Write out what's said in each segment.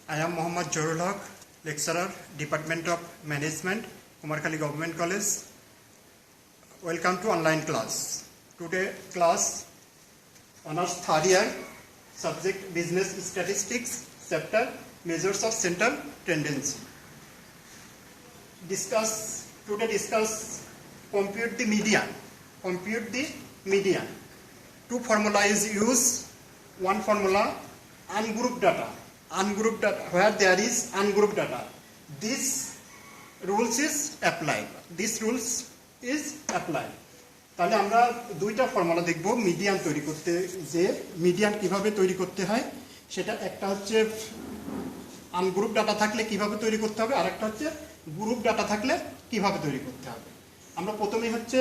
I am Mohammad Jorul Haq, lecturer, Department of Management, Kumarkhali Government College. Welcome to online class. Today class honors third year, subject business statistics, chapter measures of central tendency. Today discuss compute the median. Compute the median. Two formula is used. One formula, ungrouped data. Ungrouped data, where there is ungrouped data. This rules is applied. This rules is applied. তাহলে আমরা দুইটা formula দেখব median তৈরি করতে, যে median কিভাবে তৈরি করতে হয় সেটা। একটা হচ্ছে আনগ্রুপ ডাটা থাকলে কিভাবে তৈরি করতে হবে, আর একটা হচ্ছে গ্রুপ ডাটা থাকলে কিভাবে তৈরি করতে হবে। আমরা প্রথমেই হচ্ছে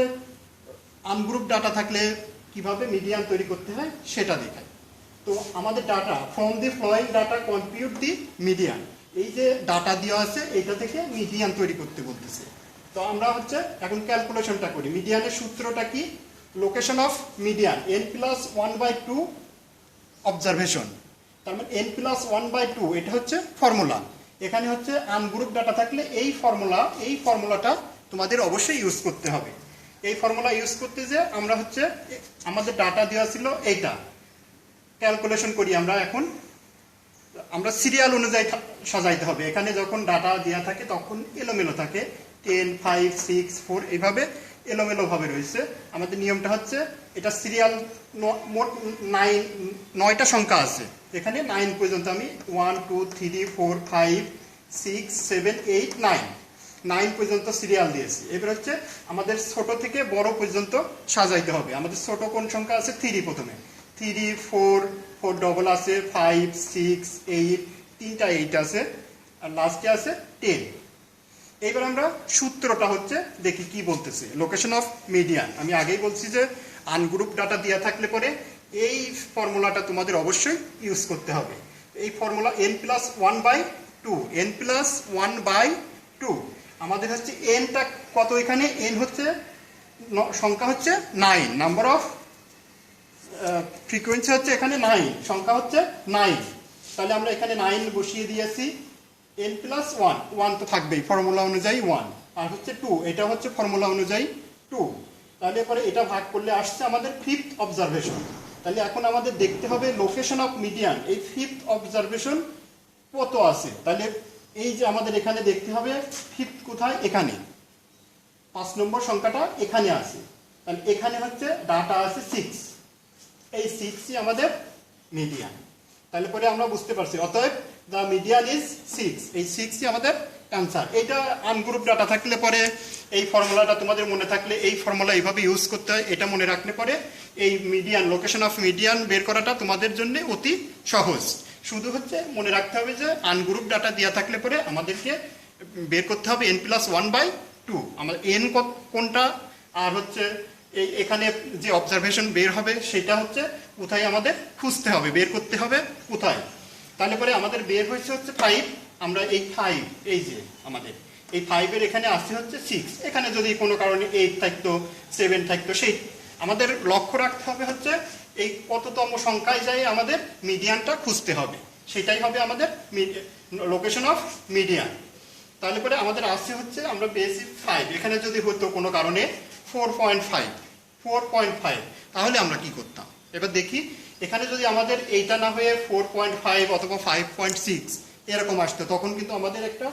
আনগ্রুপ ডাটা থাকলে কিভাবে মিডিয়ান তৈরি করতে হয় সেটা দেখাই। তো আমাদের data from the following data compute the median, এই যে ডাটা দেওয়া আছে এইটা থেকে মিডিয়ান তৈরি করতে বলতেছে। তো আমরা হচ্ছে এখন ক্যালকুলেশনটা করি। মিডিয়ানের সূত্রটা কি? Location of median n+1/2 observation. তার মানে n+1/2 এটা হচ্ছে ফর্মুলা। এখানে হচ্ছে আনগ্রুপ ডাটা থাকলে এই ফর্মুলাটা তোমাদের অবশ্যই ইউজ করতে হবে। এই ফর্মুলা ইউজ করতে যে আমরা হচ্ছে আমাদের ডাটা দেওয়া ছিল এইটা ক্যালকুলেশন করি। আমরা সিরিয়াল অনুযায়ী সাজাইতে হবে। এখানে যখন ডাটা দেওয়া থাকে তখন এলোমেলো থাকে, 10, 5, 6, 4 এইভাবে এলোমেলো ভাবে রয়েছে। আমাদের নিয়মটা হচ্ছে এটা সিরিয়াল, মোট 9টা সংখ্যা আছে, এখানে 9 পর্যন্ত আমি 1, 2, 3, 4, 5, 6, 7, 8, 9 পর্যন্ত সিরিয়াল দিয়েছি। এবার হচ্ছে আমাদের ছোট থেকে বড় পর্যন্ত সাজাইতে হবে। আমাদের ছোট কোন সংখ্যা আছে? 3 প্রথমে, 3, 4 ডবল আছে, 5, 6, 8, 3টা 8 আছে, আর লাস্টে আছে 10। এইবার আমরা সূত্রটা হচ্ছে দেখি কি বলতেছে। লোকেশন অফ মিডিয়ান, আমি আগেই বলছি যে আনগ্রুপ ডাটা দেওয়া থাকলে পরে এই ফর্মুলাটা তোমাদের অবশ্যই ইউজ করতে হবে। এই ফর্মুলা n+1/2, n+1/2। আমাদের হচ্ছে এনটা কত? এখানে এন হচ্ছে সংখ্যা হচ্ছে 9, নাম্বার অফ ফ্রিকোয়েন্সি হচ্ছে এখানে 9, সংখ্যা হচ্ছে 9। তাহলে আমরা এখানে 9 বসিয়ে দিয়েছি। n+1 তো থাকবেই ফর্মুলা অনুযায়ী 1, আর হচ্ছে 2, এটা হচ্ছে ফর্মুলা অনুযায়ী 2। তাহলে পরে এটা ভাগ করলে আসছে আমাদের ফিফথ অবজারভেশন। তাহলে এখন আমাদের দেখতে হবে লোকেশন অফ মিডিয়ান, এই ফিফথ অবজারভেশন কত আছে। তাহলে এই যে আমাদের এখানে দেখতে হবে ফিফথ কোথায়, এখানে 5 নম্বর সংখ্যাটা এখানে আছে। তাহলে এখানে হচ্ছে ডাটা আছে 6, এই 6ই আমাদের মিডিয়ান। তাহলে পরে আমরা বুঝতে পারছি অতএব দ্য মিডিয়ান ইজ 6, এই 6ই আমাদের অ্যান্সার। এটা আনগ্রুপ ডাটা থাকলে পরে এই ফর্মুলাটা তোমাদের মনে থাকলে এই ফর্মুলা এইভাবে ইউজ করতে হয়, এটা মনে রাখলে পরে এই মিডিয়ান, লোকেশন অফ মিডিয়ান বের করাটা তোমাদের জন্য অতি সহজ। শুধু হচ্ছে মনে রাখতে হবে যে আনগ্রুপ ডাটা দেওয়া থাকলে পরে আমাদেরকে বের করতে হবে n+1/2। আমাদের n কোনটা, আর হচ্ছে এখানে যে অবজারভেশন বের হবে সেটা হচ্ছে কোথায় আমাদের খুঁজতে হবে, বের করতে হবে কোথায়। তাহলে পরে আমাদের বের হয়েছে হচ্ছে 5। আমরা এই 5, এই যে আমাদের এই 5-এর এখানে আসছে হচ্ছে 6। এখানে যদি কোনো কারণে 8 থাকতো, 7 থাকতো, সেই আমাদের লক্ষ্য রাখতে হবে হচ্ছে এই কততম সংখ্যায় যাই আমাদের মিডিয়ানটা খুঁজতে হবে, সেটাই হবে আমাদের লোকেশন অফ মিডিয়ান। তাহলে পরে আমাদের আসছে হচ্ছে আমরা পেয়েছি 5। এখানে যদি হতো কোনো কারণে 4.5, তাহলে আমরা কি করতাম? এবার দেখি এখানে যদি আমাদের এইটা না হয়ে 4.5 অথবা 5.6 এরকম আসতো, তখন কিন্তু আমাদের একটা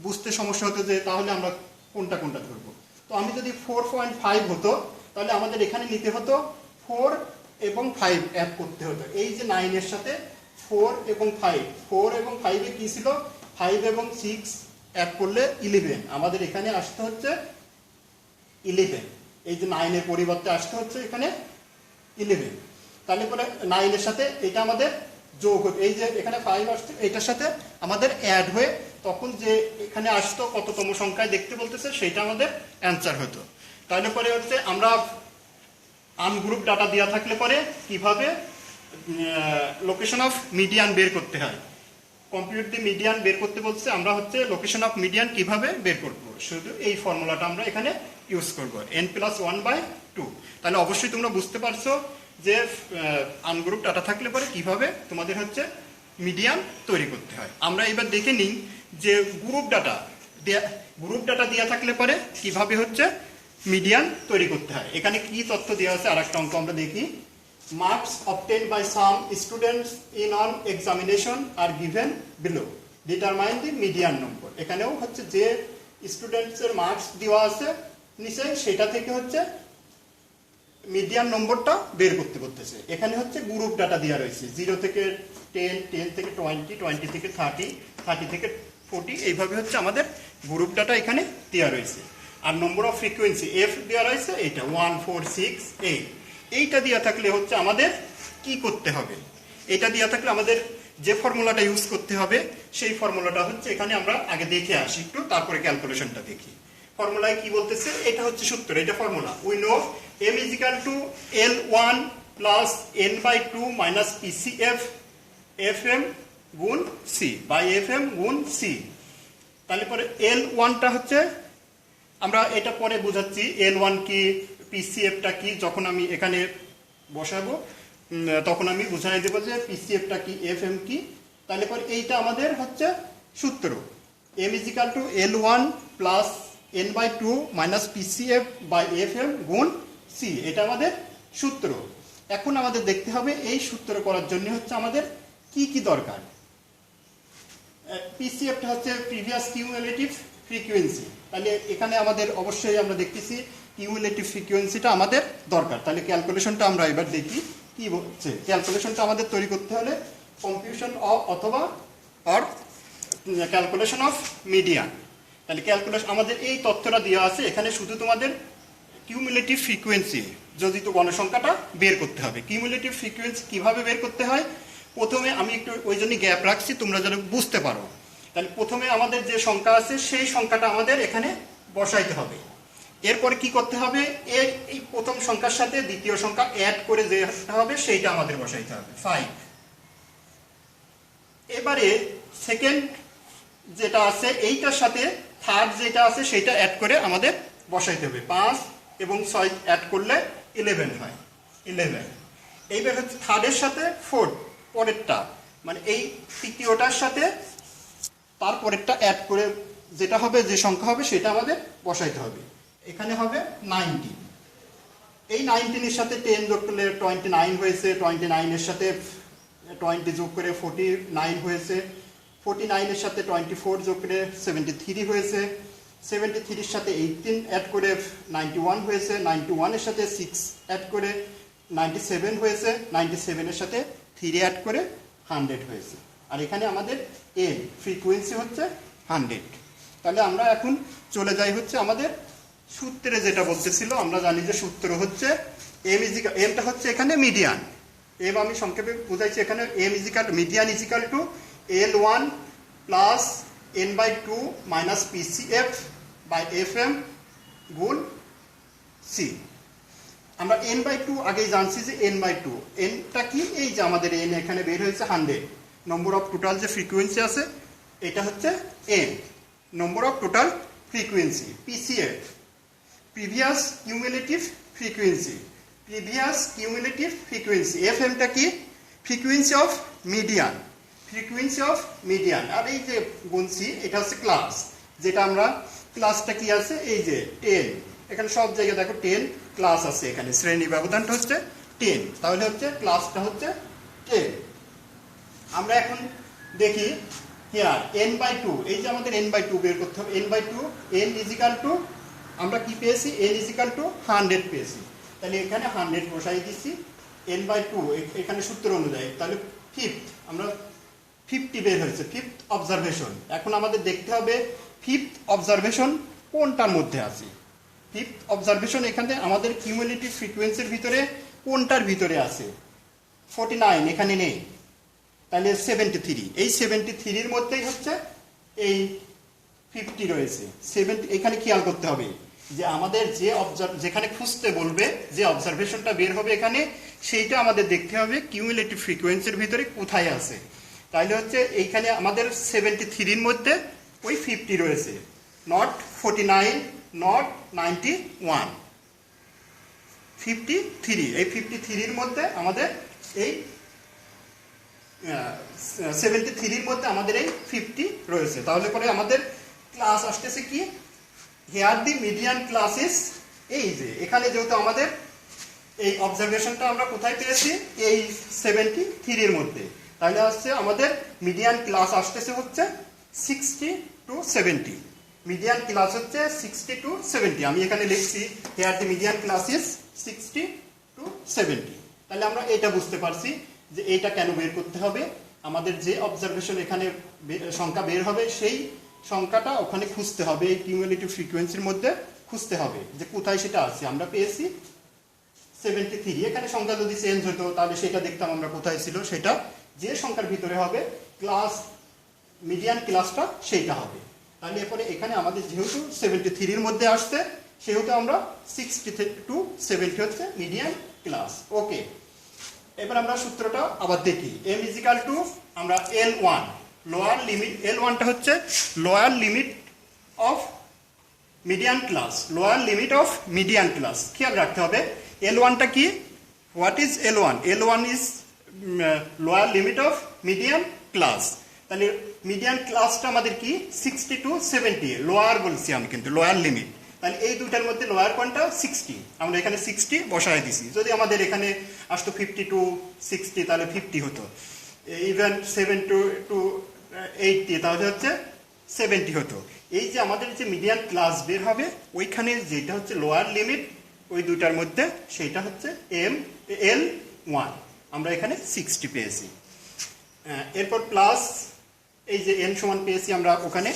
বুঝতে সমস্যা হতো যে তাহলে আমরা কোনটা ধরবো। তো আমি যদি 4.5 হতো তাহলে আমাদের এখানে নিতে হতো 4 এবং 5 অ্যাড করতে হতো। এই যে 9-এর সাথে 4 এবং 5-এ কি ছিল? 5 এবং 6 অ্যাড করলে 11, আমাদের এখানে আসতে হচ্ছে 11। এই যে 9-এর পরিবর্তে আসতে হচ্ছে এখানে 11। তাহলে পরে 9-এর সাথে এটা আমাদের যোগ হতো, এই যে এখানে 5 আসছে এটার সাথে আমাদের অ্যাড হয়ে তখন যে এখানে আসতো কততম সংখ্যায় দেখতে বলতেছে সেটা আমাদের অ্যান্সার হতো। তাহলে পরে হচ্ছে আমরা আনগ্রুপ ডাটা দেওয়া থাকলে পরে কিভাবে লোকেশন অফ মিডিয়ান বের করতে হয়, কম্পিউট দি মিডিয়ান বের করতে বলছে। আমরা হচ্ছে লোকেশন অফ মিডিয়ান কিভাবে বের করব, শুধু এই ফর্মুলাটা আমরা এখানে ইউজ করব, n+1/2। তাহলে অবশ্যই তোমরা বুঝতে পারছো যে আনগ্রুপ ডাটা থাকলে পরে কিভাবে তোমাদের হচ্ছে মিডিয়ান তৈরি করতে হয়। আমরা এবার দেখে নিই যে গ্রুপ ডাটা দেওয়া থাকলে পরে কিভাবে হচ্ছে মিডিয়ান তৈরি করতে হয়। এখানে কি তথ্য দেওয়া আছে আর একটা অঙ্ক আমরা দেখি। Marks obtained by some students in an examination are given below, determine the median number. এখানেও হচ্ছে যে স্টুডেন্টসের মার্কস দেওয়া আছে নিচে সেটা থেকে হচ্ছে মিডিয়ান নম্বরটা বের করতে বলতেছে। এখানে হচ্ছে গ্রুপ ডাটা দেওয়া রয়েছে 0 থেকে 10, 10 থেকে 20, 20 থেকে 30, 30 থেকে 40, এইভাবে হচ্ছে আমাদের গ্রুপ ডাটা এখানে দেওয়া রয়েছে। আর নম্বর অফ ফ্রিকোয়েন্সি এফ দেওয়া রয়েছে এইটা 1, 4, 6, 8। এইটা দেওয়া থাকলে হচ্ছে আমাদের কি করতে হবে, এটা দেওয়া থাকলে আমাদের যে ফর্মুলাটা ইউজ করতে হবে সেই ফর্মুলাটা হচ্ছে এখানে আমরা আগে দেখে আসি একটু, তারপরে ক্যালকুলেশনটা দেখি। ফর্মুলায় কি বলতেছে, এটা হচ্ছে সূত্র, এটা formula. We know m is equal to L1 plus n/2 minus PCF FM গুণ C by FM গুণ C। তাহলে পরে L1টা হচ্ছে আমরা এটা পরে বোঝাচ্ছি L1 কি PCFটা কি, যখন আমি এখানে বসাবো তখন আমি বুঝাই দেবো যে PCFটা কি FM কি। তাহলে পরে এইটা আমাদের হচ্ছে সূত্র m is equal to L1 plus n/2 minus PCF by FM গুণ C, এটা আমাদের সূত্র। এখন আমাদের দেখতে হবে এই সূত্র করার জন্য হচ্ছে আমাদের কি কি দরকার। PCFটা হচ্ছে প্রিভিয়াস কিউমুলেটিভ ফ্রিকোয়েন্সি, তাহলে এখানে আমাদের অবশ্যই আমরা দেখতেছি কিউমুলেটিভ ফ্রিকোয়েন্সিটা আমাদের দরকার। তাহলে ক্যালকুলেশনটা আমরা এবার দেখি কি হচ্ছে। ক্যালকুলেশনটা আমাদের তৈরি করতে হলে কম্পিউশন অথবা অর ক্যালকুলেশন অফ মিডিয়ান। তাহলে ক্যালকুলেশন আমাদের এই তথ্যটা দেওয়া আছে, এখানে শুধু তোমাদের কিউমুলেটিভ ফ্রিকোয়েন্সি যোজিত গণসংখ্যাটা বের করতে হবে। কিউমুলেটিভ ফ্রিকোয়েন্সি কিভাবে বের করতে হয়, প্রথমে আমি একটু ওই জন্যই গ্যাপ রাখছি তোমরা যেন বুঝতে পারো। তাহলে প্রথমে আমাদের যে সংখ্যা আছে সেই সংখ্যাটা আমাদের এখানে বসাইতে হবে। এরপরে কি করতে হবে, এই প্রথম সংখ্যার সাথে দ্বিতীয় সংখ্যা অ্যাড করে যেটা হবে সেইটা আমাদের বসাইতে হবে 5। এবারে সেকেন্ড যেটা আছে এইটার সাথে থার্ড যেটা আছে সেটা অ্যাড করে আমাদের বসাইতে হবে। 5 এবং 6 অ্যাড করলে 11 হয়, 11। এইবার হচ্ছে থার্ডের সাথে ফোর্থ পরেরটা, মানে এই তৃতীয়টার সাথে তারপরেরটা অ্যাড করে যেটা হবে, যে সংখ্যা হবে সেটা আমাদের বসাইতে হবে। এখানে হবে 19। এই 19 এর সাথে 10 যোগ করলে 29 হয়েছে, 29 এর সাথে 20 যোগ করে 49 হয়েছে, 49 এর সাথে 24 যোগ করে 73 হয়েছে, 73 এর সাথে 18 অ্যাড করে 91 হয়েছে, 91 এর সাথে 6 অ্যাড করে 97 হয়েছে, 97 এর সাথে 3 অ্যাড করে 100 হয়েছে। আর এখানে আমাদের এন ফ্রিকোয়েন্সি হচ্ছে 100। তাহলে আমরা এখন চলে যাই হচ্ছে আমাদের সূত্রে, যেটা বলতেছিল আমরা জানি যে সূত্র হচ্ছে এমটা হচ্ছে এখানে মিডিয়ান। এম আমি সংক্ষেপে বুঝাইছি, এখানে M median is equal to L1 plus n/2 minus PCF by FM গুণ C। আমরা n/2 আগেই জানছি যে n/2, nটা কি, এই যে আমাদের n এখানে বের হয়েছে 100। নম্বর অফ টোটাল যে ফ্রিকোয়েন্সি আছে এটা হচ্ছে n, number of total frequency. PCF previous cumulative frequency, previous cumulative frequency. FMটা কি, frequency of median, frequency of median. আর এই যে গুনছি এটা হচ্ছে ক্লাস, যেটা আমরা ক্লাসটা কি আছে এই যে 10, এখানে সব জায়গায় দেখো 10 ক্লাস আছে, এখানে শ্রেণী ব্যবধানটা হচ্ছে 10, তাহলে হচ্ছে ক্লাসটা হচ্ছে 10। আমরা এখন দেখি হিয়ার n/2, এই যে আমাদের n/2 বের করতে হবে। n/2 n is equal two আমরা কি পেয়েছি, n ইজ ইকাল টু 100 পেয়েছি। তাহলে এখানে 100 বসাই দিচ্ছি n/2 এখানে সূত্র অনুযায়ী। তাহলে ফিফথ আমরা 50 বের হয়েছে, ফিফথ অবজারভেশন। এখন আমাদের দেখতে হবে ফিফথ অবজারভেশন কোনটার মধ্যে আছে। ফিফথ অবজারভেশন এখানে আমাদের কিউমুলেটিভ ফ্রিকোয়েন্সির ভিতরে কোনটার ভিতরে আছে, 49 এখানে নেই, তাহলে 73, এই 73 এর মধ্যেই হচ্ছে এই 50 রয়েছে। 70 এখানে খেয়াল করতে হবে যে আমাদের যেখানে খুঁজতে বলবে, যে অবজারভেশনটা বের হবে এখানে, সেইটা আমাদের দেখতে হবে কিউমুলেটিভ ফ্রিকোয়েন্সির ভিতরে কোথায় আছে। তাহলে হচ্ছে এইখানে আমাদের 73 এর মধ্যে ওই 50 রয়েছে, নট 49, নট 91, 53। এই 53 এর মধ্যে আমাদের এই 73 মধ্যে আমাদের এই 50 রয়েছে। তাহলে পরে আমাদের ক্লাস আসতেছে কি, here the median class is, এই যে এখানে যেহেতু আমাদের এই অবজারভেশনটা আমরা কোথায় পেয়েছি, এই 73 এর মধ্যে, তাহলে হচ্ছে আমাদের মিডিয়ান ক্লাস আসতেছে হচ্ছে 60 to 70। মিডিয়ান ক্লাস হচ্ছে 60 to 70। আমি এখানে লিখছি here the median class is 60 to 70। তাহলে আমরা এটা বুঝতে পারছি যে এইটা কেন বের করতে হবে, আমাদের যে অবজারভেশন এখানে সংখ্যা বের হবে সেই সংখ্যাটা ওখানে খুঁজতে হবে, এই কিউমুলেটিভ ফ্রিকোয়েন্সির মধ্যে খুঁজতে হবে যে কোথায় সেটা আছে। আমরা পেয়েছি 73, এখানে সংখ্যা যদি চেঞ্জ হতো তাহলে সেটা দেখতাম আমরা কোথায় ছিল, সেটা যে সংখ্যার ভিতরে হবে ক্লাস মিডিয়ান ক্লাসটা সেইটা হবে। তাহলে এরপরে এখানে আমাদের যেহেতু 73 এর মধ্যে আসছে সেহেতু আমরা 60 to 70 হচ্ছে মিডিয়ান ক্লাস। ওকে, এবার আমরা সূত্রটা আবার দেখি। m ইজিক্যাল টু আমরা L1 লোয়ার লিমিট, L1টা হচ্ছে lower limit of median class, lower limit of median class. খেয়াল রাখতে হবে L1টা কি, what is L1? L1 is lower limit of median class. তাহলে মিডিয়ান ক্লাসটা আমাদের কি 60 to 70, লোয়ার বলছি আমি কিন্তু লোয়ার লিমিট। তাহলে এই দুটার মধ্যে লোয়ার কোনটা 60, আমরা এখানে 60 বসায় দিছি। যদি আমাদের এখানে আসতো 50 to 60 তাহলে 50 হতো, ইভেন 7 to 80 তাহলে হচ্ছে 70 হতো। এই যে আমাদের যে মিডিয়ান ক্লাস বের হবে ওইখানে যেটা হচ্ছে লোয়ার লিমিট ওই দুটার মধ্যে সেটা হচ্ছে L1, আমরা এখানে 60 পেয়েছি। এরপর প্লাস এই যে n সমান পেয়েছি আমরা ওখানে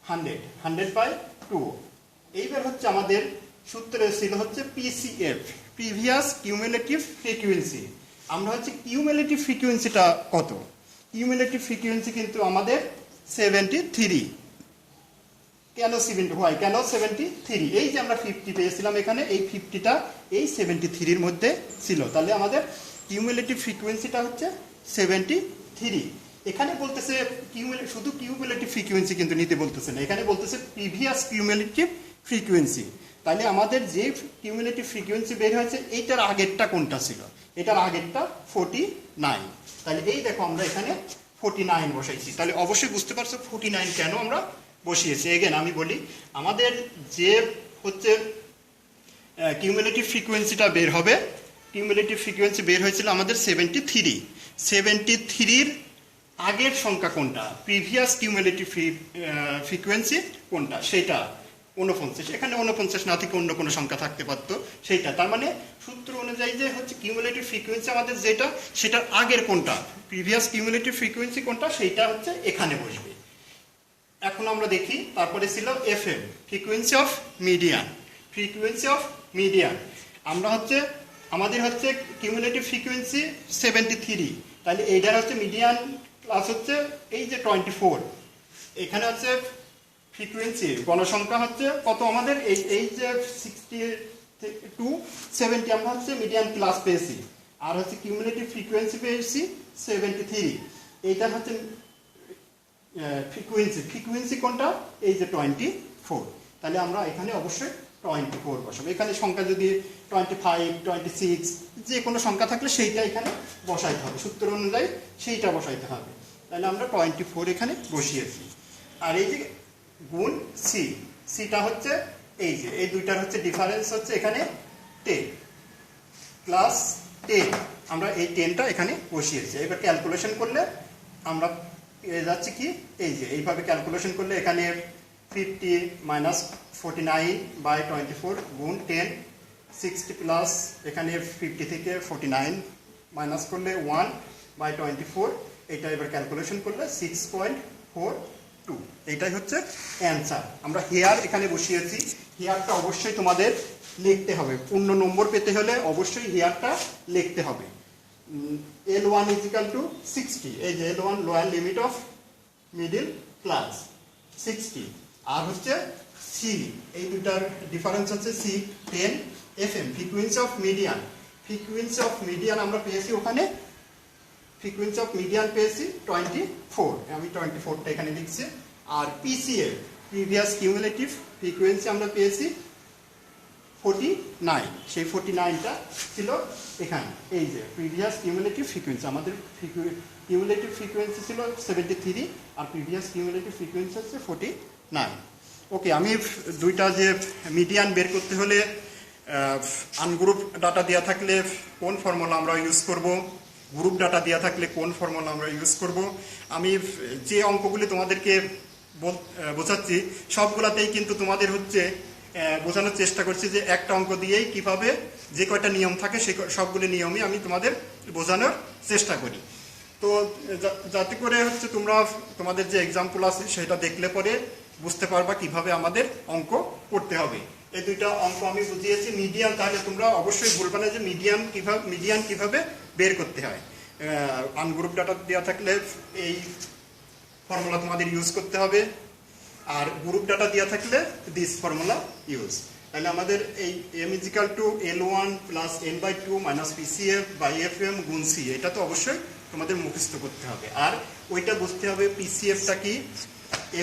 100/2। এইবার হচ্ছে আমাদের সূত্র ছিল হচ্ছে PCF, প্রিভিয়াস কিউমুলেটিভ ফ্রিকোয়েন্সি। আমরা হচ্ছে কিউমুলেটিভ ফ্রিকোয়েন্সিটা কত, কিউমুলেটিভ ফ্রিকোয়েন্সি কিন্তু আমাদের 73। কেন 70 হয়, কেন 73? এই যে আমরা 50 পেয়েছিলাম এখানে, এই 50টা এই 73 এর মধ্যে ছিল। তাহলে আমাদের কিউমুলেটিভ ফ্রিকোয়েন্সিটা হচ্ছে 73। এখানে বলতেছে শুধু কিউমুলেটিভ ফ্রিকোয়েন্সি কিন্তু নিতে বলতেছে না, এখানে বলতেছে প্রিভিয়াস কিউমুলেটিভ ফ্রিকোয়েন্সি। তাহলে আমাদের যে কিউমুলেটিভ ফ্রিকোয়েন্সি বের হয়েছে এইটার আগেরটা কোনটা ছিল, এটার আগেরটা 49। তাহলে এই দেখো আমরা এখানে 49 বসাইছি। তাহলে অবশ্যই বুঝতে পারছো 49 কেন আমরা বসিয়েছি। এগেন আমি বলি, আমাদের যে হচ্ছে কিউমুলেটিভ ফ্রিকোয়েন্সিটা বের হবে, কিউমুলেটিভ ফ্রিকোয়েন্সি বের হয়েছিল আমাদের 73। 73-র আগের সংখ্যা কোনটা, প্রিভিয়াস কিউমুলেটিভ ফ্রিকোয়েন্সি কোনটা, সেটা 49। এখানে 49 না থেকে অন্য কোনো সংখ্যা থাকতে পারতো সেইটা। তার মানে সূত্র অনুযায়ী যে হচ্ছে কিউমুলেটিভ ফ্রিকোয়েন্সি আমাদের যেটা সেটার আগের কোনটা, প্রিভিয়াস কিউমুলেটিভ ফ্রিকোয়েন্সি কোনটা সেইটা হচ্ছে এখানে বসবে। এখন আমরা দেখি তারপরে ছিল FM, frequency of median, frequency of median. আমরা হচ্ছে আমাদের হচ্ছে কিউমুলেটিভ ফ্রিকোয়েন্সি 73, তাহলে এইটার হচ্ছে মিডিয়ান ক্লাস হচ্ছে এই যে 24। এখানে হচ্ছে ফ্রিকোয়েন্সি গণসংখ্যা হচ্ছে কত আমাদের, এই যে 60 to 70 আমরা হচ্ছে মিডিয়ান ক্লাস পেয়েছি, আর হচ্ছে কিউমুলেটিভ ফ্রিকোয়েন্সি পেয়েছি 73। এইটা হচ্ছে ফ্রিকোয়েন্সি কোনটা, এই যে 24। তাহলে আমরা এখানে অবশ্যই 24 বসাবো। এখানে সংখ্যা যদি 25, 26 যে কোনো সংখ্যা থাকলে সেইটা এখানে বসাইতে হবে, সূত্র অনুযায়ী সেইটা বসাইতে হবে। তাহলে আমরা 24 এখানে বসিয়েছি। আর এই যে গুণ সিটা হচ্ছে এই যে এই দুইটার হচ্ছে ডিফারেন্স হচ্ছে এখানে 10 প্লাস 10, আমরা এই 10টা এখানে বসিয়েছি। এবার ক্যালকুলেশন করলে আমরা পেয়ে যাচ্ছি কি, এই যে এইভাবে ক্যালকুলেশন করলে এখানে 50 মাইনাস 49/24 গুণ 10, 60 প্লাস এখানে 50 থেকে 49 মাইনাস করলে 1/24, এটা এবার ক্যালকুলেশন করলে 6.42। এইটাই হচ্ছে অ্যান্সার। আমরা হেয়ার এখানে বসিয়েছি, হেয়ারটা অবশ্যই তোমাদের লিখতে হবে, পূর্ণ নম্বর পেতে হলে অবশ্যই হেয়ারটা লিখতে হবে। L1 ইজিক্যাল টু 60, এই যে L1 lower limit of middle class 60, আর হচ্ছে সি, এই দুটার ডিফারেন্স হচ্ছে C 10। FM frequency of median, frequency of median আমরা পেয়েছি ওখানে, ফ্রিকোয়েন্সি অফ মিডিয়ান পেয়েছি 24, আমি 24টা এখানে লিখছি। আর PCF প্রিভিয়াস কিউমুলেটিভ ফ্রিকোয়েন্সি আমরা পেয়েছি 49, সেই 49টা ছিল এখানে। এই যে প্রিভিয়াস কিউমুলেটিভ ফ্রিকোয়েন্সি, আমাদের কিউমুলেটিভ ফ্রিকোয়েন্সি ছিল 73 আর প্রিভিয়াস কিউমুলেটিভ ফ্রিকোয়েন্সি হচ্ছে 49। ওকে, আমি দুইটা যে মিডিয়ান বের করতে হলে আনগ্রুপ ডাটা দেওয়া থাকলে কোন ফর্মুলা আমরা ইউজ করব, গ্রুপ ডাটা দেওয়া থাকলে কোন ফর্মুলা আমরা ইউজ করব, আমি যে অঙ্কগুলি তোমাদেরকে বোঝাচ্ছি সবগুলাতেই কিন্তু তোমাদের হচ্ছে বোঝানোর চেষ্টা করছি যে একটা অঙ্ক দিয়েই কিভাবে যে কয়টা নিয়ম থাকে সেই সবগুলি নিয়মই আমি তোমাদের বোঝানোর চেষ্টা করি। তো যাতে করে হচ্ছে তোমরা তোমাদের যে এক্সাম্পল আছে সেটা দেখলে পরে বুঝতে পারবা কিভাবে আমাদের অঙ্ক করতে হবে। এই দুইটা অঙ্ক আমি বুঝিয়েছি মিডিয়ান, তাহলে তোমরা অবশ্যই বলবে না যে মিডিয়ান কিভাবে বের করতে হয়। আনগ্রুপ ডাটা দেওয়া থাকলে এই ফর্মুলা তোমাদের ইউজ করতে হবে, আর গ্রুপ ডাটা দেওয়া থাকলে দিস ফর্মুলা ইউজ। তাহলে আমাদের এই m = L1 + n/2 - PCF / FM গুণ C, এটা তো অবশ্যই তোমাদের মুখস্থ করতে হবে। আর ওইটা বুঝতে হবে PCFটা কি,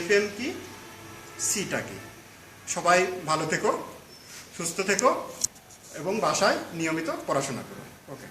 FM কি, সিটা কি। সবাই ভালো থেকো, সুস্থ থেকো এবং বাসায় নিয়মিত পড়াশোনা করো। ওকে।